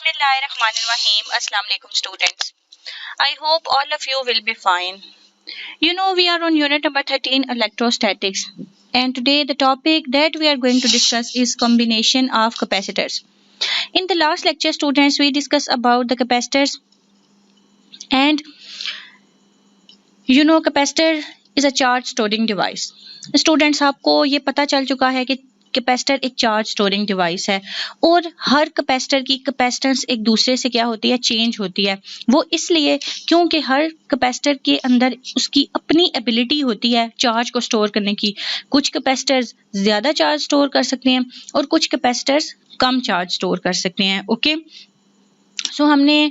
Bismillahirrahmanirrahim. Assalamu alaikum students. I hope all of you will be fine. You know, we are on unit number 13, electrostatics, and today the topic that we are going to discuss is combination of capacitors. In the last lecture, students, we discussed about the capacitors, and you know, capacitor is a charge storing device. Students, आपको ये पता चल चुका है कि capacitor एक charge storing device है और हर कैपेसिटर की कैपेसिटेंस एक दूसरे से क्या होती है, चेंज होती है। वो इसलिए क्योंकि हर कैपेसिटर के अंदर उसकी अपनी एबिलिटी होती है चार्ज को स्टोर करने की। कुछ कैपेसिटर्स ज़्यादा चार्ज स्टोर कर सकते हैं और कुछ कैपेसिटर्स कम चार्ज स्टोर कर सकते हैं। ओके, सो हमने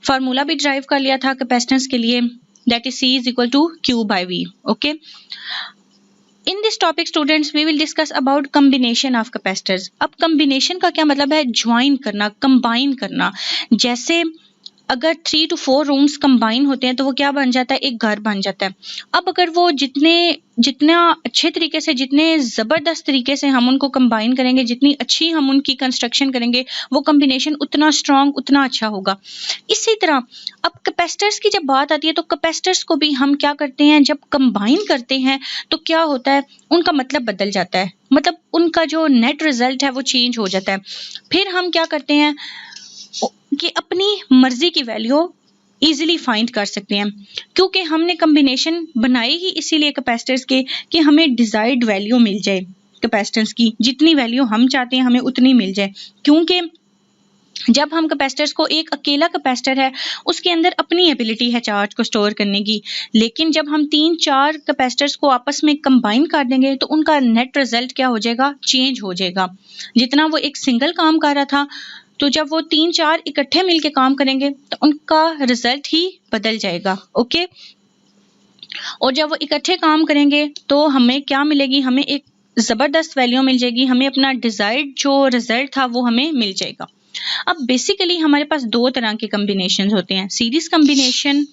फार्मूला भी ड्राइव कर लिया था कैपेसिटेंस के लिए, that is C is equal to Q by V. Okay. In this topic, students, we will discuss about combination of capacitors. अब combination का क्या मतलब है? ज्वाइन करना, combine करना। जैसे अगर 3 to 4 रूम्स कंबाइन होते हैं तो वो क्या बन जाता है, एक घर बन जाता है। अब अगर वो जितना अच्छे तरीके से, जितने ज़बरदस्त तरीके से हम उनको कंबाइन करेंगे, जितनी अच्छी हम उनकी कंस्ट्रक्शन करेंगे, वो कम्बिनेशन उतना स्ट्रॉन्ग, उतना अच्छा होगा। इसी तरह अब कैपेसिटर्स की जब बात आती है तो कैपेसिटर्स को भी हम क्या करते हैं, जब कंबाइन करते हैं तो क्या होता है, उनका मतलब बदल जाता है, मतलब उनका जो नेट रिजल्ट है वो चेंज हो जाता है। फिर हम क्या करते हैं कि अपनी मर्जी की वैल्यू इजीली फाइंड कर सकते हैं, क्योंकि हमने कम्बिनेशन बनाई ही इसीलिए कैपेसिटर्स के कि हमें डिजायर्ड वैल्यू मिल जाए, कैपेसिटेंस की जितनी वैल्यू हम चाहते हैं हमें उतनी मिल जाए। क्योंकि जब हम कैपेसिटर्स को, एक अकेला कैपेसिटर है उसके अंदर अपनी एबिलिटी है चार्ज को स्टोर करने की, लेकिन जब हम 3-4 कैपेसिटर्स को आपस में कंबाइन कर देंगे तो उनका नेट रिजल्ट क्या हो जाएगा, चेंज हो जाएगा। जितना वो एक सिंगल काम कर रहा था तो जब वो 3-4 इकट्ठे मिलके काम करेंगे तो उनका रिजल्ट ही बदल जाएगा। ओके, और जब वो इकट्ठे काम करेंगे तो हमें क्या मिलेगी, हमें एक जबरदस्त वैल्यू मिल जाएगी, हमें अपना डिजायर्ड जो रिजल्ट था वो हमें मिल जाएगा। अब बेसिकली हमारे पास दो तरह के कम्बिनेशन होते हैं, series combination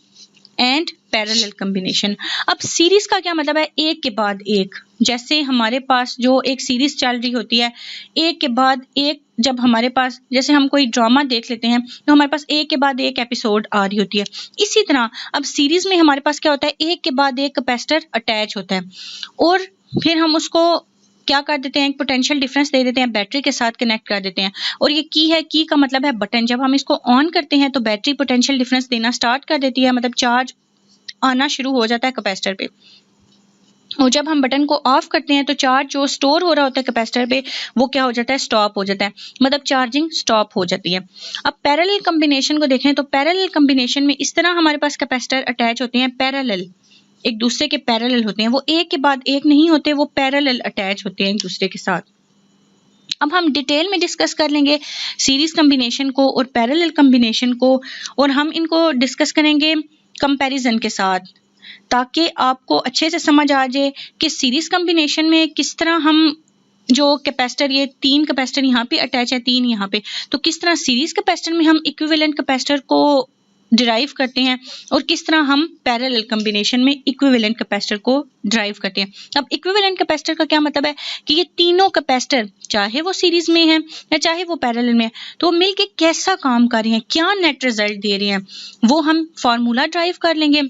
and parallel combination. अब सीरीज का क्या मतलब है, एक के बाद एक। जैसे हमारे पास जो एक सीरीज चल रही होती है, एक के बाद एक, जब हमारे पास, जैसे हम कोई ड्रामा देख लेते हैं तो हमारे पास एक के बाद एक एपिसोड आ रही होती है। इसी तरह अब सीरीज में हमारे पास क्या होता है, एक के बाद एक कैपेसिटर अटैच होता है और फिर हम उसको क्या कर देते हैं, एक पोटेंशियल डिफरेंस दे देते हैं, बैटरी के साथ कनेक्ट कर देते हैं। और ये की है, की का मतलब है बटन। जब हम इसको ऑन करते हैं तो बैटरी पोटेंशियल डिफरेंस देना स्टार्ट कर देती है, मतलब चार्ज आना शुरू हो जाता है कैपेसिटर पे। और जब हम बटन को ऑफ करते हैं तो चार्ज जो स्टोर हो रहा होता है कैपेसिटर पे वो क्या हो जाता है, स्टॉप हो जाता है, मतलब चार्जिंग स्टॉप हो जाती है। अब पैरेलल कम्बिनेशन को देखें तो पैरेलल कम्बिनेशन में इस तरह हमारे पास कैपेसिटर अटैच होते हैं, पैरेलल, एक दूसरे के पैरेलल होते हैं, वो एक के बाद एक नहीं होते, वो पैरेलल अटैच होते हैं एक दूसरे के साथ। अब हम डिटेल में डिस्कस कर लेंगे सीरीज कम्बिनेशन को और पैरेलल कम्बिनेशन को, और हम इनको डिस्कस करेंगे कंपैरिजन के साथ, ताकि आपको अच्छे से समझ आ जाए कि सीरीज कम्बिनेशन में किस तरह हम जो कैपेसिटर, ये 3 कैपेसिटर यहाँ पे अटैच है, 3 यहाँ पे, तो किस तरह सीरीज कैपेसिटर में हम इक्विवेलेंट कैपेसिटर को डिराइव करते हैं और किस तरह हम पैरेलल कम्बिनेशन में इक्विवेलेंट कैपेसिटर को ड्राइव करते हैं। अब इक्विवेलेंट कैपेसिटर का क्या मतलब है कि ये तीनों कैपेसिटर, चाहे वो सीरीज में है या चाहे वो पैरेलल में है, तो वो मिलके कैसा काम कर रहे हैं, क्या नेट रिजल्ट दे रहे हैं, वो हम फॉर्मूला ड्राइव कर लेंगे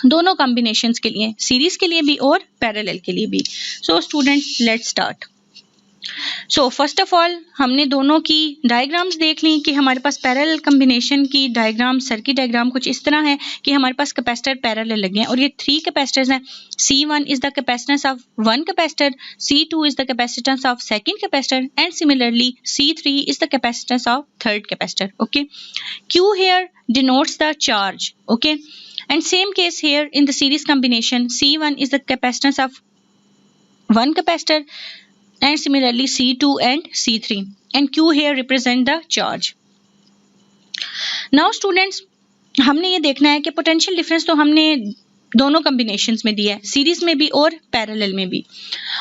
दोनों कॉम्बिनेशंस के लिए, सीरीज के लिए भी और पैरेलल के लिए भी। So students, let's start. So first of all हमने दोनों की डायग्राम्स देख ली कि हमारे पास पैरेलल कम्बिनेशन की डायग्राम, सर्किट डायग्राम कुछ इस तरह है कि हमारे पास कैपेसिटर पैरेलल लगे हैं और ये 3 कैपेसिटर्स हैं। C1 is the capacitance of one capacitor, C2 is the capacitance of second capacitor, and similarly C3 is the capacitance of third capacitor. Okay, Q here denotes the charge. Okay, and same case here in the series combination, C1 is the capacitance of one capacitor, and similarly C2 and C3, and Q here represent the charge. Now students, हमने ये देखना है कि potential difference तो हमने दोनों combinations में दिया है, सीरीज में भी और पैरेलल में भी।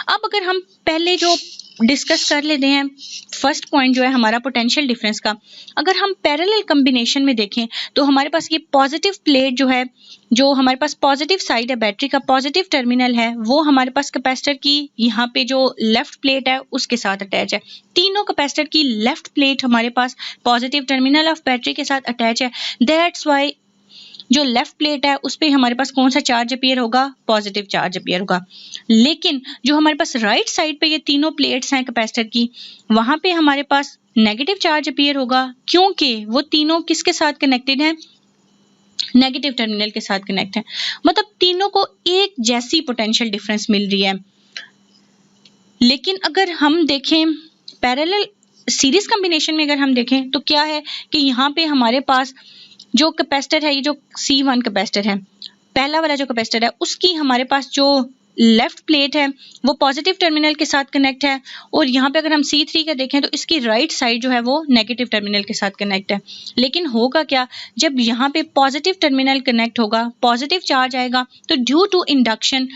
अब अगर हम पहले जो डिस्कस कर लेते हैं फर्स्ट पॉइंट जो है हमारा पोटेंशियल डिफरेंस का। अगर हम पैरेलल कॉम्बिनेशन में देखें तो हमारे पास ये पॉजिटिव प्लेट जो है, जो हमारे पास पॉजिटिव साइड है, बैटरी का पॉजिटिव टर्मिनल है, वो हमारे पास कैपेसिटर की यहाँ पे जो लेफ्ट प्लेट है उसके साथ अटैच है। तीनों कैपेसिटर की लेफ्ट प्लेट हमारे पास पॉजिटिव टर्मिनल ऑफ बैटरी के साथ अटैच है। दैट्स वाई जो लेफ्ट प्लेट है उस पर हमारे पास कौन सा चार्ज अपीयर होगा, पॉजिटिव चार्ज अपीयर होगा। लेकिन जो हमारे पास राइट साइड पे ये तीनों प्लेट्स हैं कैपेसिटर की, वहां पे हमारे पास नेगेटिव चार्ज अपीयर होगा, क्योंकि वो तीनों किसके साथ कनेक्टेड हैं, नेगेटिव टर्मिनल के साथ कनेक्ट है। मतलब तीनों को एक जैसी पोटेंशियल डिफरेंस मिल रही है। लेकिन अगर हम देखें पैरेलल सीरीज कॉम्बिनेशन में, अगर हम देखें तो क्या है कि यहाँ पे हमारे पास जो कैपेसिटर है, ये जो C1 कैपेसिटर है, पहला वाला जो कैपेसिटर है, उसकी हमारे पास जो लेफ्ट प्लेट है वो पॉजिटिव टर्मिनल के साथ कनेक्ट है, और यहाँ पे अगर हम C3 का देखें तो इसकी राइट साइड जो है वो नेगेटिव टर्मिनल के साथ कनेक्ट है। लेकिन होगा क्या, जब यहाँ पे पॉजिटिव टर्मिनल कनेक्ट होगा, पॉजिटिव चार्ज आएगा, तो ड्यू टू इंडक्शन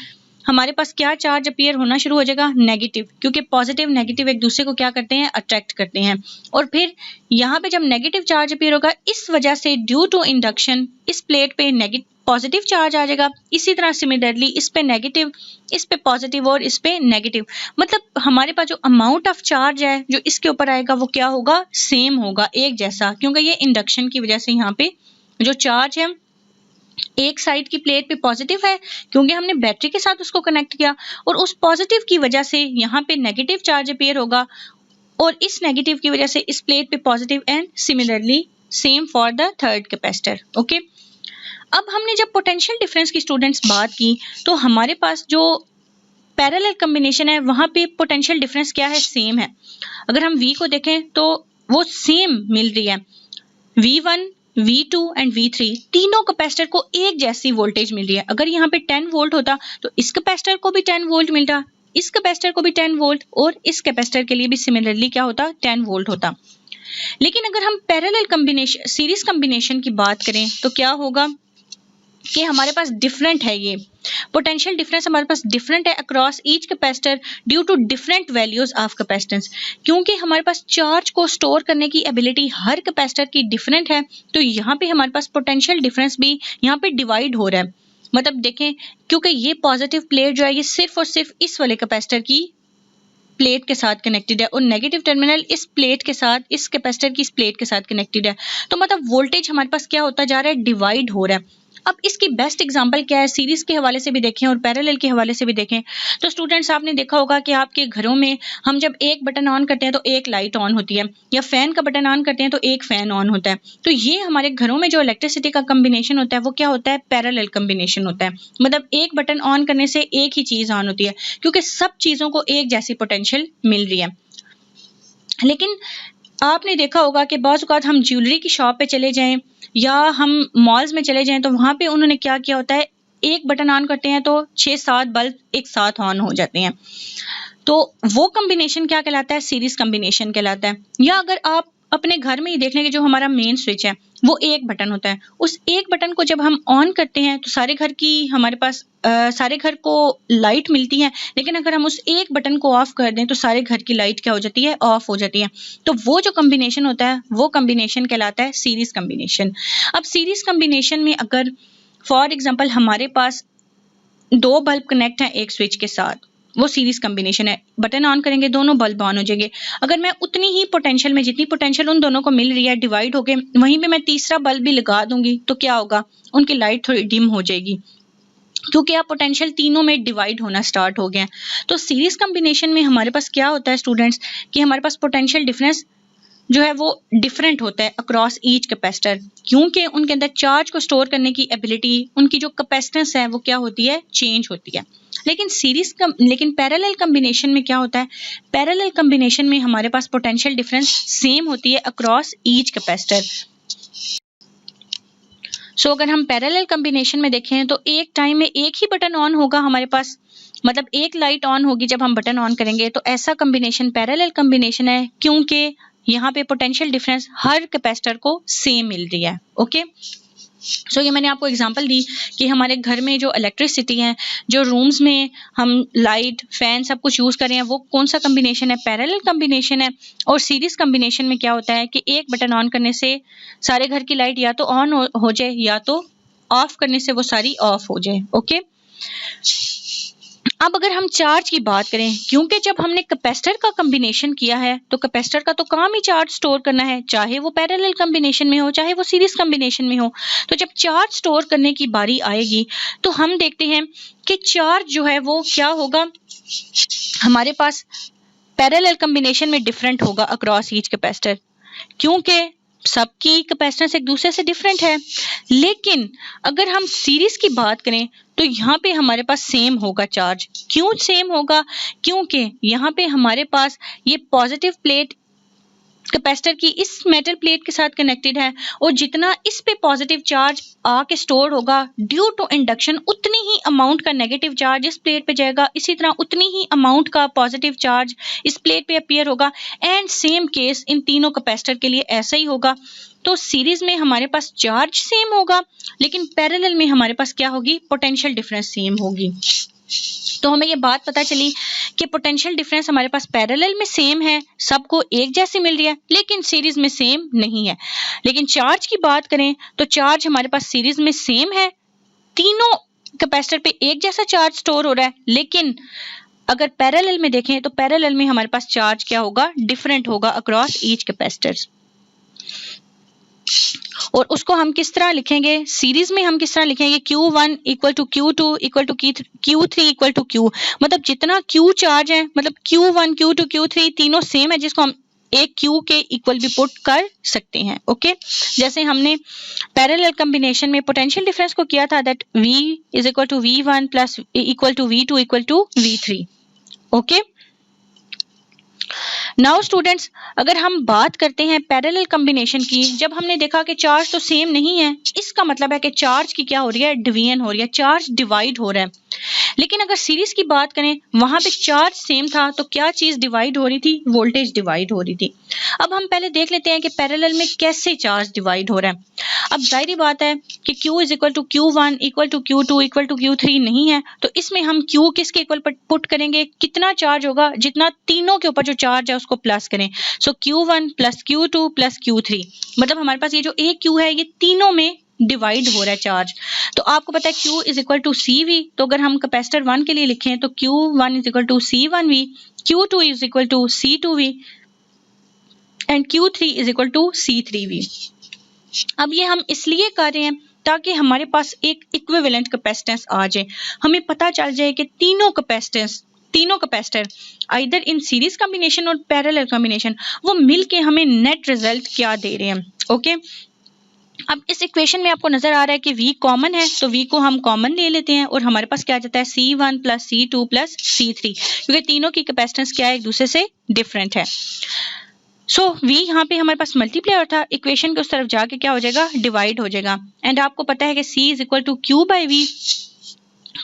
हमारे पास क्या चार्ज अपीयर होना शुरू हो जाएगा, नेगेटिव, क्योंकि पॉजिटिव नेगेटिव एक दूसरे को क्या करते हैं, अट्रैक्ट करते हैं। और फिर यहाँ पे जब नेगेटिव चार्ज अपीयर होगा, इस वजह से ड्यू टू इंडक्शन इस प्लेट पे नेगेटिव पॉजिटिव चार्ज आ जाएगा। इसी तरह सिमिलरली इस पे नेगेटिव, इस पे पॉजिटिव और इस पे नेगेटिव। मतलब हमारे पास जो अमाउंट ऑफ चार्ज है जो इसके ऊपर आएगा वो क्या होगा, सेम होगा, एक जैसा, क्योंकि ये इंडक्शन की वजह से यहाँ पे जो चार्ज है एक साइड की प्लेट पे पॉजिटिव है, क्योंकि हमने बैटरी के साथ उसको कनेक्ट किया, और उस पॉजिटिव की वजह से यहाँ पे नेगेटिव चार्ज अपीयर होगा, और इस नेगेटिव की वजह से इस प्लेट पे positive, and similarly same for the third capacitor. Okay, अब हमने जब पोटेंशियल डिफरेंस की स्टूडेंट्स बात की, तो हमारे पास जो पैरेलल कॉम्बिनेशन है वहां पे पोटेंशियल डिफरेंस क्या है, सेम है। अगर हम V को देखें तो वो सेम मिल रही है, V1 V2 एंड V3 तीनों कैपेसिटर को एक जैसी वोल्टेज मिल रही है। अगर यहाँ पे 10 वोल्ट होता तो इस कैपेसिटर को भी 10 वोल्ट मिलता, इस कैपेसिटर को भी 10 वोल्ट, और इस कैपेसिटर के लिए भी सिमिलरली क्या होता, 10 वोल्ट होता। लेकिन अगर हम पैरेलल कॉम्बिनेशन, सीरीज कॉम्बिनेशन की बात करें तो क्या होगा कि हमारे पास डिफरेंट है, ये पोटेंशियल डिफरेंस हमारे पास डिफरेंट है across each capacitor due to different values of capacitance. क्योंकि हमारे पास चार्ज को स्टोर करने की एबिलिटी हर कैपेसिटर की डिफरेंट है, तो यहाँ पे हमारे पास पोटेंशियल डिफरेंस भी यहाँ पे डिवाइड हो रहा है। मतलब देखें, क्योंकि ये पॉजिटिव प्लेट जो है ये सिर्फ और सिर्फ इस वाले कैपेसिटर की प्लेट के साथ कनेक्टेड है, और नेगेटिव टर्मिनल इस प्लेट के साथ, इस कैपेसिटर की इस प्लेट के साथ कनेक्टेड है। तो मतलब वोल्टेज हमारे पास क्या होता जा रहा है, डिवाइड हो रहा है। अब इसकी बेस्ट एग्जांपल क्या है, सीरीज के हवाले से भी देखें और पैरेलल के हवाले से भी देखें, तो स्टूडेंट्स आपने देखा होगा कि आपके घरों में हम जब एक बटन ऑन करते हैं तो एक लाइट ऑन होती है, या फैन का बटन ऑन करते हैं तो एक फैन ऑन होता है। तो ये हमारे घरों में जो इलेक्ट्रिसिटी का कॉम्बिनेशन होता है वो क्या होता है, पैरेलल कॉम्बिनेशन होता है। मतलब एक बटन ऑन करने से एक ही चीज ऑन होती है, क्योंकि सब चीजों को एक जैसी पोटेंशियल मिल रही है। लेकिन आपने देखा होगा कि बाज़ औक़ात हम ज्वेलरी की शॉप पे चले जाएं या हम मॉल्स में चले जाएं, तो वहाँ पे उन्होंने क्या किया होता है, एक बटन ऑन करते हैं तो 6-7 बल्ब एक साथ ऑन हो जाते हैं। तो वो कॉम्बिनेशन क्या कहलाता है, सीरीज कॉम्बिनेशन कहलाता है। या अगर आप अपने घर में ही देख लेंगे, जो हमारा मेन स्विच है वो एक बटन होता है, उस एक बटन को जब हम ऑन करते हैं तो सारे घर की हमारे पास सारे घर को लाइट मिलती है। लेकिन अगर हम उस एक बटन को ऑफ कर दें तो सारे घर की लाइट क्या हो जाती है, ऑफ हो जाती है। तो वो जो कॉम्बिनेशन होता है वो कॉम्बिनेशन कहलाता है सीरीज कॉम्बिनेशन। अब सीरीज कॉम्बिनेशन में अगर फॉर एग्जांपल हमारे पास 2 बल्ब कनेक्ट हैं एक स्विच के साथ, वो सीरीज कॉम्बिनेशन है, बटन ऑन करेंगे दोनों बल्ब ऑन हो जाएंगे। अगर मैं उतनी ही पोटेंशियल में, जितनी पोटेंशियल उन दोनों को मिल रही है डिवाइड होके, वहीं पे मैं तीसरा बल्ब भी लगा दूंगी तो क्या होगा, उनकी लाइट थोड़ी डिम हो जाएगी, क्योंकि आप पोटेंशियल तीनों में डिवाइड होना स्टार्ट हो गया। तो सीरीज कॉम्बिनेशन में हमारे पास क्या होता है स्टूडेंट्स, कि हमारे पास पोटेंशियल डिफरेंस जो है वो डिफरेंट होता है अक्रॉस ईच कैपेसिटर, क्योंकि उनके अंदर चार्ज को स्टोर करने की एबिलिटी, उनकी जो कैपेसिटेंस है वो क्या होती है, चेंज होती है। लेकिन पैरेलल कॉम्बिनेशन में क्या होता है, पैरेलल कॉम्बिनेशन में हमारे पास पोटेंशियल डिफरेंस सेम होती है अक्रॉस ईच कैपेसिटर। सो अगर हम पैरेलल कॉम्बिनेशन में देखें तो एक टाइम में एक ही बटन ऑन होगा हमारे पास, मतलब एक लाइट ऑन होगी जब हम बटन ऑन करेंगे, तो ऐसा कॉम्बिनेशन पैरेलल कॉम्बिनेशन है, क्योंकि यहाँ पे पोटेंशियल डिफरेंस हर कैपेसिटर को सेम मिल रही है। ओके, ये मैंने आपको एग्जांपल दी कि हमारे घर में जो इलेक्ट्रिसिटी है, जो रूम्स में हम लाइट फैन सब कुछ यूज़ कर रहे हैं, वो कौन सा कम्बिनेशन है, पैरेलल कम्बिनेशन है। और सीरीज कम्बिनेशन में क्या होता है कि एक बटन ऑन करने से सारे घर की लाइट या तो ऑन हो जाए या तो ऑफ करने से वो सारी ऑफ हो जाए। ओके, अब अगर हम चार्ज की बात करें, क्योंकि जब हमने कैपेसिटर का कॉम्बिनेशन किया है तो कैपेसिटर का तो काम ही चार्ज स्टोर करना है, चाहे वो पैरेलल कॉम्बिनेशन में हो चाहे वो सीरीज कॉम्बिनेशन में हो। तो जब चार्ज स्टोर करने की बारी आएगी तो हम देखते हैं कि चार्ज जो है वो क्या होगा, हमारे पास पैरेलल कॉम्बिनेशन में डिफरेंट होगा अक्रॉस ईच कैपेसिटर, क्योंकि सबकी कैपेसिटेंस एक दूसरे से डिफरेंट है। लेकिन अगर हम सीरीज की बात करें तो यहाँ पे हमारे पास सेम होगा चार्ज। क्यों सेम होगा? क्योंकि यहाँ पे हमारे पास ये पॉजिटिव प्लेट कैपेसिटर की इस मेटल प्लेट के साथ कनेक्टेड है, और जितना इस पे पॉजिटिव चार्ज आके स्टोर होगा ड्यू टू इंडक्शन, उतनी ही अमाउंट का नेगेटिव चार्ज इस प्लेट पे जाएगा, इसी तरह उतनी ही अमाउंट का पॉजिटिव चार्ज इस प्लेट पे अपीयर होगा। एंड सेम केस इन तीनों कैपेसिटर के लिए ऐसा ही होगा। तो सीरीज में हमारे पास चार्ज सेम होगा, लेकिन पैरेलल में हमारे पास क्या होगी, पोटेंशियल डिफरेंस सेम होगी। तो हमें ये बात पता चली कि पोटेंशियल डिफरेंस हमारे पास पैरेलल में सेम है, सबको एक जैसी मिल रही है, लेकिन सीरीज में सेम नहीं है। लेकिन चार्ज की बात करें तो चार्ज हमारे पास सीरीज में सेम है, तीनों कैपेसिटर पे एक जैसा चार्ज स्टोर हो रहा है। लेकिन अगर पैरेलल में देखें तो पैरेलल में हमारे पास चार्ज क्या होगा, डिफरेंट होगा अक्रॉस ईच कैपेसिटर्स। और उसको हम किस तरह लिखेंगे, सीरीज में हम किस तरह लिखेंगे, Q1 equal to Q2 equal to Q3 equal to Q, मतलब जितना Q चार्ज है, मतलब Q1 Q2 Q3 तीनों सेम है, जिसको हम एक Q के इक्वल भी पुट कर सकते हैं। ओके, जैसे हमने पैरेलल कॉम्बिनेशन में पोटेंशियल डिफरेंस को किया था, that V is equal to V1 plus equal to V2 equal to V3। Okay, now students, अगर हम बात करते हैं पैरेलल कॉम्बिनेशन की, जब हमने देखा कि चार्ज तो सेम नहीं है, इसका मतलब है कि चार्ज की क्या हो रही है, डिवीजन हो रही है, चार्ज डिवाइड हो रहा है। लेकिन अगर सीरीज की बात करें, वहां पे चार्ज सेम था तो क्या चीज डिवाइड हो रही थी, वोल्टेज डिवाइड हो रही थी। अब हम पहले देख लेते हैं कि पैरेलल में कैसे चार्ज डिवाइड हो रहा है। अब जाहिर बात है कि Q is equal to Q1 equal to Q2 equal to Q3 नहीं है, तो इसमें हम Q किसके इक्वल पुट करेंगे, कितना चार्ज होगा, जितना तीनों के ऊपर जो चार्ज है उसको प्लस करें। सो Q1 plus Q2 plus Q3, मतलब हमारे पास ये जो एक Q है ये तीनों में डिवाइड हो रहा है चार्ज। तो आपको पता है Q is equal to CV, तो अगर हम कैपेसिटर 1 के लिए लिखें तो Q1 is equal to C1V, Q2 is equal to C2V and Q3 is equal to C3V। अब ये हम इसलिए कर रहे हैं ताकि हमारे पास एक इक्विवेलेंट कैपेसिटेंस आ जाए, हमें पता चल जाए कि तीनों capacitor either in series combination और पैरेलल कॉम्बिनेशन वो मिलके हमें नेट रिजल्ट क्या दे रहे हैं। ओके, अब इस इक्वेशन में आपको नजर आ रहा है कि V कॉमन है, तो V को हम कॉमन ले लेते हैं और हमारे पास क्या आ जाता है, C1 plus C2 plus C3, क्योंकि तीनों की कैपेसिटेंस क्या है, एक दूसरे से डिफरेंट है। सो V यहाँ पे हमारे पास मल्टीप्लायर था, इक्वेशन के उस तरफ जाके क्या हो जाएगा, डिवाइड हो जाएगा। एंड आपको पता है कि C is equal to Q by V,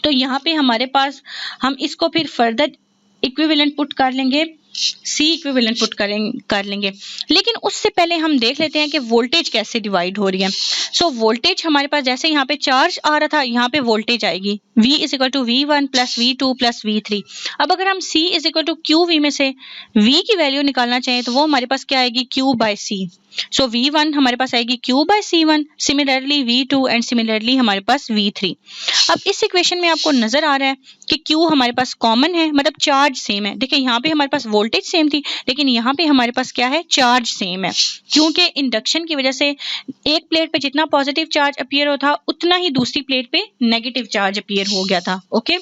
तो यहाँ पे हमारे पास हम इसको फिर फर्दर इक्विवेलेंट पुट कर लेंगे, C इक्विवेलेंट पुट कर लेंगे। लेकिन उससे पहले हम देख लेते हैं कि वोल्टेज कैसे डिवाइड हो रही है। सो वोल्टेज हमारे पास जैसे यहाँ पे चार्ज आ रहा था, यहाँ पे वोल्टेज आएगी V is equal to V1 plus V2 plus V3। अब अगर हम C is equal to QV में से V की वैल्यू निकालना चाहें तो वो हमारे पास क्या आएगी, Q by C। So V1 हमारे पास आएगी Q by C1, similarly V2 and similarly हमारे पास V3। अब इस इक्वेशन में आपको नजर आ रहा है कि Q हमारे पास कॉमन है, मतलब चार्ज सेम है। देखिए यहाँ पे हमारे पास वोल्टेज सेम थी, लेकिन यहाँ पे हमारे पास क्या है, चार्ज सेम है, क्योंकि इंडक्शन की वजह से एक प्लेट पे जितना पॉजिटिव चार्ज अपीयर होता उतना ही दूसरी प्लेट पे नेगेटिव चार्ज अपीयर हो गया था। ओके,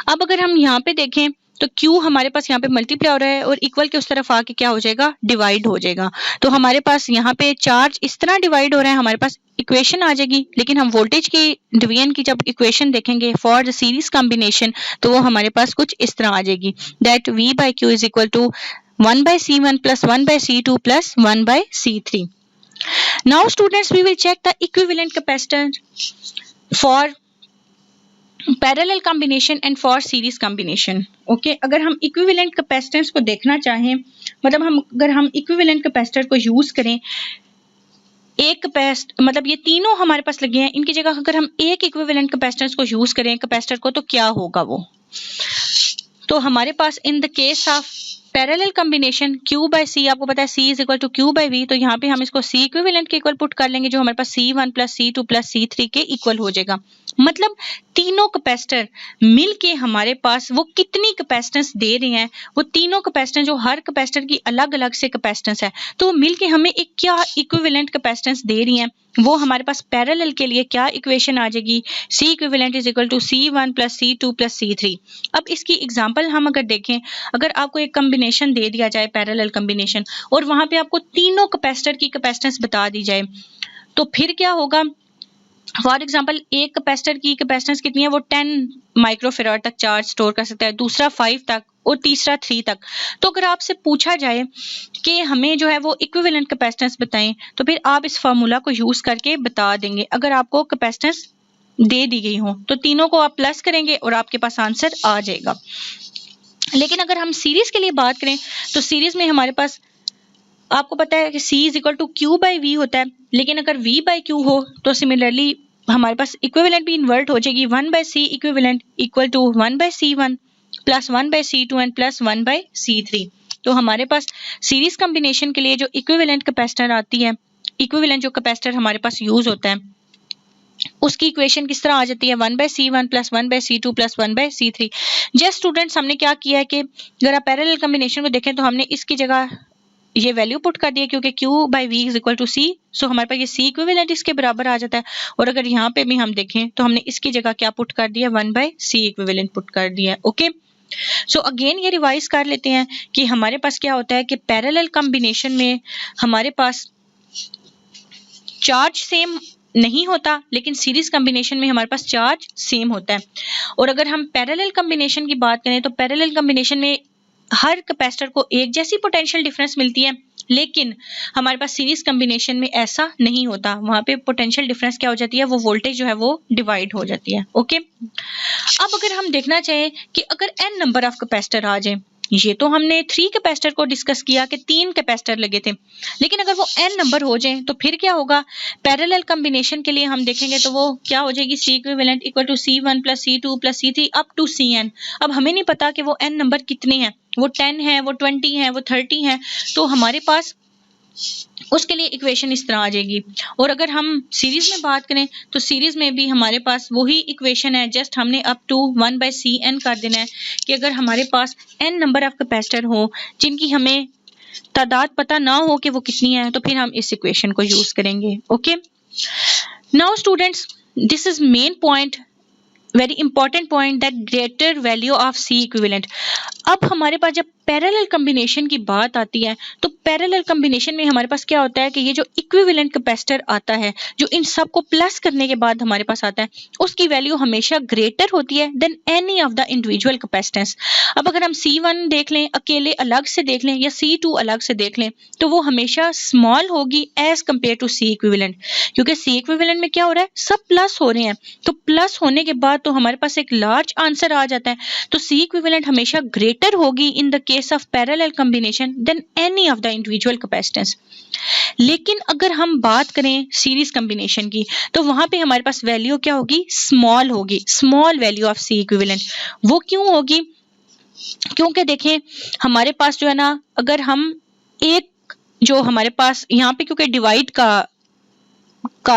अब अगर हम यहाँ पे देखें तो Q हमारे पास यहाँ पे मल्टीप्लाई हो रहा है और इक्वल के उस तरफ आके क्या हो जाएगा, डिवाइड हो जाएगा। तो हमारे पास यहाँ पे चार्ज इस तरह डिवाइड हो रहा है, हमारे पास इक्वेशन आ जाएगी। लेकिन हम वोल्टेज की डिवीजन की जब इक्वेशन देखेंगे फॉर द सीरीज कॉम्बिनेशन, तो वो हमारे पास कुछ इस तरह आ जाएगी, that V by Q is equal to 1 by C1 plus 1 by C2 plus 1 by C3. Now students, we will check the equivalent capacitance for parallel combination and for series combination. Okay, अगर हम equivalent capacitance को देखना चाहें, मतलब अगर हम equivalent capacitor को use करें एक मतलब ये तीनों हमारे पास लगे हैं, इनकी जगह अगर हम एक इक्विवेलेंट कैपेसिटेंस को यूज करें कैपेसिटर को, तो क्या होगा वो? तो हमारे पास in the case of parallel combination Q by C, आपको पता है C is equal to Q by V, तो यहाँ पे हम इसको C इक्विवेलेंट के इक्वल पुट कर लेंगे, जो हमारे पास C1 plus C2 plus C3 के इक्वल हो जाएगा। मतलब तीनों कैपेसिटर मिलके हमारे पास वो कितनी कैपेसिटेंस दे रहे हैं, वो तीनों कैपेसिटेंस जो हर कैपेसिटर की अलग अलग से कैपेसिटेंस है, तो मिलके हमें एक क्या इक्विवेलेंट कैपेसिटेंस दे रही हैं। वो हमारे पास पैरेलल के लिए क्या इक्वेशन आ जाएगी, C equivalent is equal to C1 plus C2 plus C3। अब इसकी एग्जांपल हम अगर देखें, अगर आपको एक कॉम्बिनेशन दे दिया जाए पैरेलल कॉम्बिनेशन, और वहां पे आपको तीनों कैपेसिटर की कैपेसिटेंस बता दी जाए, तो फिर क्या होगा? फॉर एग्जाम्पल एक कैपेसिटर की कैपेसिटेंस कितनी है, वो 10 माइक्रोफेराड तक चार्ज स्टोर कर सकता है, दूसरा 5 तक और तीसरा 3 तक। तो अगर आपसे पूछा जाए कि हमें जो है वो इक्विवेलेंट कैपेसिटेंस बताएं, तो फिर आप इस फार्मूला को यूज करके बता देंगे। अगर आपको कैपेसिटेंस दे दी गई हो तो तीनों को आप प्लस करेंगे और आपके पास आंसर आ जाएगा। लेकिन अगर हम सीरीज के लिए बात करें, तो सीरीज में हमारे पास आपको पता है कि C is equal to Q by V होता है, लेकिन अगर V बाई Q हो तो सिमिलरली हमारे पास इक्विवेलेंट भी इन्वर्ट हो जाएगी। 1 by C equivalent equal to 1 by C1 plus 1 by C2 and plus 1 by C3। तो हमारे पास सीरीज कॉम्बिनेशन के लिए जो इक्विवेलेंट कैपेसिटर आती है, इक्विवेलेंट जो कैपेसिटर हमारे पास यूज होता है, उसकी इक्वेशन किस तरह आ जाती है, 1 by C1 plus 1 by C2 plus 1 by C3। Just students, हमने क्या किया है कि अगर आप पैरेलल कॉम्बिनेशन को देखें तो हमने इसकी जगह ये वैल्यू पुट कर दी है, क्योंकि Q by V is equal to C, so हमारे पास ये C इक्विवेलेंट इसके बराबर आ जाता है। और अगर यहाँ पे भी हम देखें तो हमने इसकी जगह क्या पुट कर दिया, 1 बाई C इक्विवेलेंट पुट कर दिया है। ओके, सो अगेन ये रिवाइज कर लेते हैं कि हमारे पास क्या होता है कि पैरेलल कॉम्बिनेशन में हमारे पास चार्ज सेम नहीं होता, लेकिन सीरीज कॉम्बिनेशन में हमारे पास चार्ज सेम होता है। और अगर हम पैरेलल कॉम्बिनेशन की बात करें तो पैरेलल कॉम्बिनेशन में हर कैपेसिटर को एक जैसी पोटेंशियल डिफरेंस मिलती है, लेकिन हमारे पास सीरीज कॉम्बिनेशन में ऐसा नहीं होता। वहां पे पोटेंशियल डिफरेंस क्या हो जाती है, वो वोल्टेज जो है वो डिवाइड हो जाती है। ओके, अब अगर हम देखना चाहें कि अगर n नंबर ऑफ कैपेसिटर आ जाए, ये तो हमने 3 कैपेसिटर को डिस्कस किया कि 3 कैपेसिटर लगे थे, लेकिन अगर वो n नंबर हो जाए तो फिर क्या होगा? पैरेलल कॉम्बिनेशन के लिए हम देखेंगे तो वो क्या हो जाएगी, C equivalent equal to C1 plus C2 plus C3 up to Cn। अब हमें नहीं पता कि वो n नंबर कितने हैं, वो 10 है, वो 20 है, वो 30 है, तो हमारे पास उसके लिए इक्वेशन इस तरह आ जाएगी। और अगर हम सीरीज में बात करें तो सीरीज में भी हमारे पास वही इक्वेशन है, जस्ट हमने अप टू 1 बाई Cn कर देना है कि अगर हमारे पास n नंबर ऑफ कैपेसिटर हो जिनकी हमें तादाद पता ना हो कि वो कितनी है, तो फिर हम इस इक्वेशन को यूज करेंगे। Okay, now students, this is main point, very important point, that greater value of C equivalent. अब हमारे पास जब पैरेलल कॉम्बिनेशन की बात आती है तो पैरेलल कॉम्बिनेशन में हमारे पास क्या होता है कि ये जो इक्विवेलेंट कैपेसिटर आता है, जो इन सब को प्लस करने के बाद हमारे पास आता है, उसकी वैल्यू हमेशा ग्रेटर होती है than any of the individual capacitance. अब अगर हम C1 देख लें अकेले अलग से देख लें या C2 अलग से देख लें, तो वो हमेशा स्मॉल होगी as compare to C equivalent, क्योंकि C इक्विवेलेंट में क्या हो रहा है, सब प्लस हो रहे हैं, तो प्लस होने के बाद तो हमारे पास एक लार्ज आंसर आ जाता है। तो C इक्विवेलेंट हमेशा ग्रेटर होगी in the case of parallel combination than any of the individual capacitance. लेकिन अगर हम बात करें सीरीज कॉम्बिनेशन की, तो वहां पे हमारे पास वैल्यू क्या होगी, स्मॉल होगी, small value of C equivalent. वो क्यों होगी? क्योंकि देखें हमारे पास जो है ना, अगर हम एक जो हमारे पास यहाँ पे क्योंकि डिवाइड का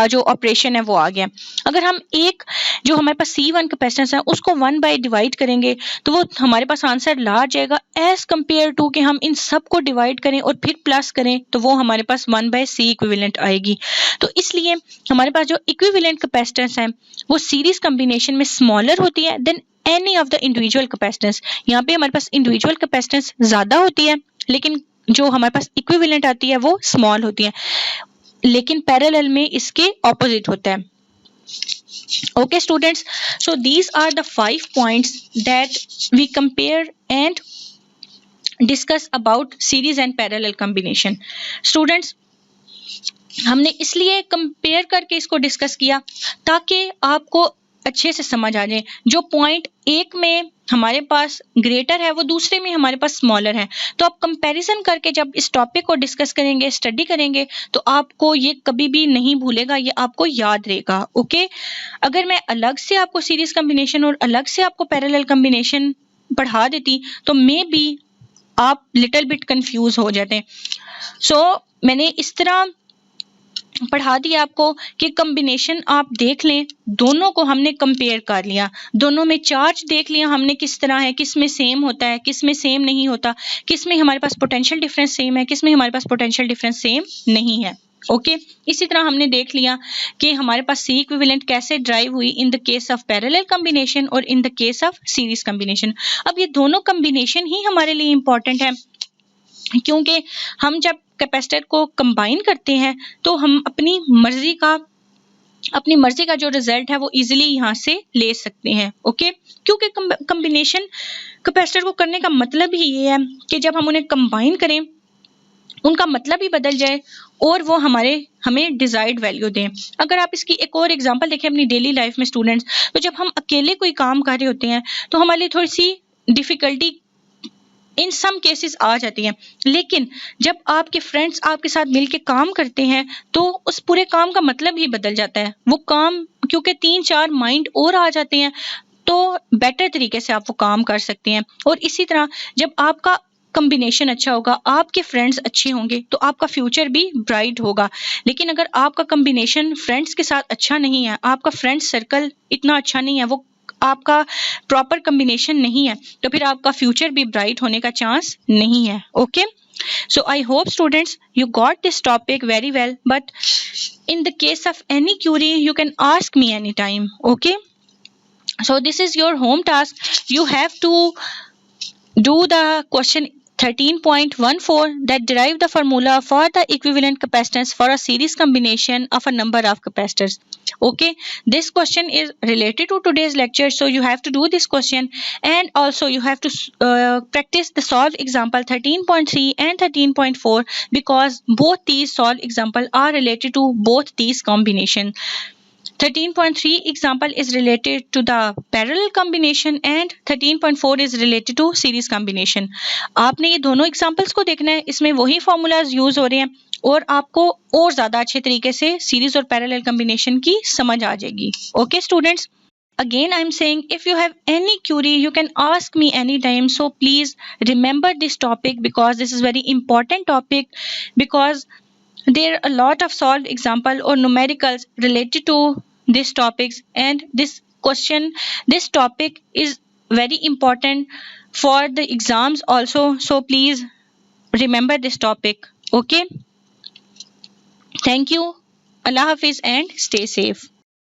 जो ऑपरेशन है वो आ गया, अगर हम एक जो हमारे पास C1 कैपेसिटेंस है उसको 1 बाय डिवाइड करेंगे तो वो हमारे पास आंसर लार्ज आएगा एज कंपेयर टू कि हम इन सब को डिवाइड करें और फिर प्लस करें, तो वो हमारे पास 1 बाय C इक्विवेलेंट आएगी। तो इसलिए हमारे पास जो इक्विवेलेंट कैपेसिटेंस है वो सीरीज कॉम्बिनेशन में स्मॉलर होती है than any of the individual capacitance. यहाँ पे हमारे पास इंडिविजुअल कैपेसिटेंस ज्यादा होती है, लेकिन जो हमारे पास इक्विवेलेंट आती है वो स्मॉल होती है, लेकिन पैरेलल में इसके ऑपोजिट होता है। Okay students, so these are the 5 points that we compare and discuss about series and parallel combination. Students, हमने इसलिए कंपेयर करके इसको डिस्कस किया ताकि आपको अच्छे से समझ आ जाए। जो पॉइंट एक में हमारे पास ग्रेटर है वो दूसरे में हमारे पास स्मॉलर है, तो आप कंपैरिजन करके जब इस टॉपिक को डिस्कस करेंगे, स्टडी करेंगे, तो आपको ये कभी भी नहीं भूलेगा, ये आपको याद रहेगा। ओके, अगर मैं अलग से आपको सीरीज कॉम्बिनेशन और अलग से आपको पैरेलल कॉम्बिनेशन पढ़ा देती तो मे बी आप लिटिल बिट कंफ्यूज हो जाते। सो मैंने इस तरह पढ़ा दिया आपको कि कॉम्बिनेशन आप देख लें, दोनों को हमने कंपेयर कर लिया, दोनों में चार्ज देख लिया हमने किस तरह है, किस में सेम होता है, किस में सेम नहीं होता, किस में हमारे पास पोटेंशियल डिफरेंस सेम है, किस में हमारे पास पोटेंशियल डिफरेंस सेम नहीं है। ओके, इसी तरह हमने देख लिया कि हमारे पास सी इक्विवेलेंट कैसे ड्राइव हुई in the case of parallel combination और in the case of series combination. अब ये दोनों कॉम्बिनेशन ही हमारे लिए इंपॉर्टेंट है, क्योंकि हम जब कैपेसिटर को कंबाइन करते हैं तो हम अपनी मर्जी का जो रिजल्ट है वो इजीली यहाँ से ले सकते हैं। ओके, क्योंकि कॉम्बिनेशन कैपेसिटर को करने का मतलब ही ये है कि जब हम उन्हें कंबाइन करें उनका मतलब ही बदल जाए और वो हमें डिजायर्ड वैल्यू दें। अगर आप इसकी एक और एग्जांपल देखें अपनी डेली लाइफ में स्टूडेंट्स, तो जब हम अकेले कोई काम कर रहे होते हैं तो हमारे लिए थोड़ी सी डिफिकल्टी इन सम केसेस आ जाती है, लेकिन जब आपके फ्रेंड्स आपके साथ मिलके काम करते हैं तो उस पूरे काम का मतलब ही बदल जाता है। वो काम क्योंकि 3-4 माइंड और आ जाते हैं तो बेटर तरीके से आप वो काम कर सकते हैं। और इसी तरह जब आपका कॉम्बिनेशन अच्छा होगा, आपके फ्रेंड्स अच्छे होंगे, तो आपका फ्यूचर भी ब्राइट होगा। लेकिन अगर आपका कॉम्बिनेशन फ्रेंड्स के साथ अच्छा नहीं है, आपका फ्रेंड्स सर्कल इतना अच्छा नहीं है, वो आपका प्रॉपर कॉम्बिनेशन नहीं है, तो फिर आपका फ्यूचर भी ब्राइट होने का चांस नहीं है। Okay, so I hope students you got this topic very well, but in the case of any query you can ask me anytime. Okay, so this is your home task. You have to do the question 13.14 that derive the formula for the equivalent capacitance for a series combination of a number of capacitors. Okay, this question is related to today's lecture, so you have to do this question, and also you have to practice the solve example 13.3 and 13.4 because both these solve example are related to both these combination. 13.3 example is related to the parallel combination and 13.4 is related to series combination. आपने ये दोनों examples को देखना है, इसमें वही formulas use हो रहे हैं और आपको और ज़्यादा अच्छे तरीके से series और parallel combination की समझ आ जाएगी। Okay students, again I'm saying if you have any query you can ask me anytime, so please remember this topic because this is very important topic, because there are a lot of solved example or numericals related to these topics, and this topic is very important for the exams also, so please remember this topic. Okay, thank you, Allah Hafiz and stay safe.